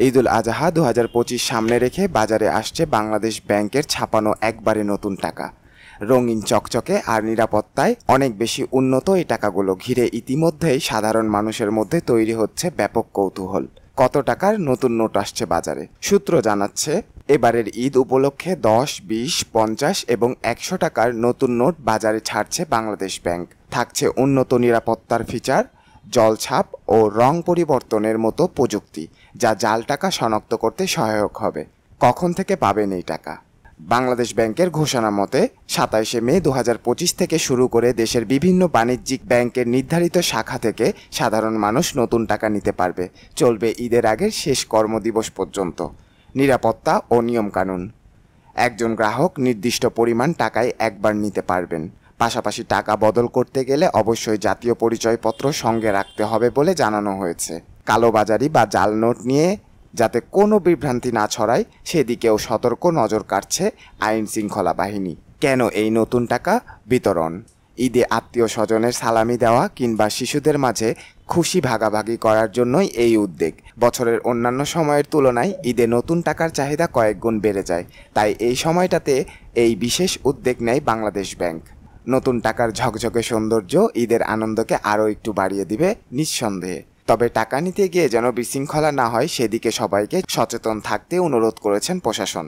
ঈদুল আজহা 2025 সামনে রেখে বাজারে আসছে বাংলাদেশ ব্যাংকের ছাপানো একবারে নতুন টাকা। রঙিন চকচকে আর নিরাপত্তায় অনেক বেশি উন্নত এই টাকাগুলো ঘিরে ইতিমধ্যেই সাধারণ মানুষের মধ্যে তৈরি হচ্ছে ব্যাপক কৌতূহল। কত টাকার নতুন নোট আসছে বাজারে? সূত্র জানাচ্ছে, এবারের ঈদ উপলক্ষে 10, 20, 50 এবং 100 টাকার নতুন নোট বাজারে ছাড়ছে বাংলাদেশ ব্যাংক। থাকছে উন্নত নিরাপত্তার ফিচার, জলছাপ ও রং পরিবর্তনের মতো প্রযুক্তি, যা জাল টাকা শনাক্ত করতে সহায়ক হবে। কখন থেকে পাবেন এই টাকা? বাংলাদেশ ব্যাংকের ঘোষণা মতে 27 মে 2025 থেকে শুরু করে দেশের বিভিন্ন বাণিজ্যিক ব্যাংকের নির্ধারিত শাখা থেকে সাধারণ মানুষ নতুন টাকা নিতে পারবে। চলবে ঈদের আগের শেষ কর্মদিবস পর্যন্ত। নিরাপত্তা ও নিয়মকানুন: একজন গ্রাহক নির্দিষ্ট পরিমাণ টাকায় একবার নিতে পারবেন। পাশাপাশি টাকা বদল করতে গেলে অবশ্যই জাতীয় পরিচয়পত্র সঙ্গে রাখতে হবে বলে জানানো হয়েছে। কালোবাজারি বা জাল নোট নিয়ে যাতে কোনো বিভ্রান্তি না ছড়ায় সেদিকেও সতর্ক নজর কাটছে আইন শৃঙ্খলা বাহিনী। কেন এই নতুন টাকা বিতরণ? ঈদে আত্মীয় স্বজনের সালামি দেওয়া কিংবা শিশুদের মাঝে খুশি ভাগাভাগি করার জন্যই এই উদ্যোগ। বছরের অন্যান্য সময়ের তুলনায় ঈদে নতুন টাকার চাহিদা কয়েক গুণ বেড়ে যায়, তাই এই সময়টাতে এই বিশেষ উদ্যোগ নেয় বাংলাদেশ ব্যাংক। নতুন টাকার ঝকঝকে সৌন্দর্য ঈদের আনন্দকে আরও একটু বাড়িয়ে দিবে নিঃসন্দেহে। তবে টাকা নিতে গিয়ে যেন বিশৃঙ্খলা না হয় সেদিকে সবাইকে সচেতন থাকতে অনুরোধ করেছেন প্রশাসন।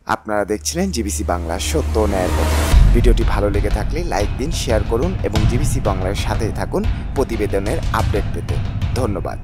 আপনারা দেখছিলেন জিবিসি বাংলার সত্য ও ন্যায়ের কথা। ভিডিওটি ভালো লেগে থাকলে লাইক দিন, শেয়ার করুন এবং জিবিসি বাংলার সাথেই থাকুন প্রতিবেদনের আপডেট পেতে। ধন্যবাদ।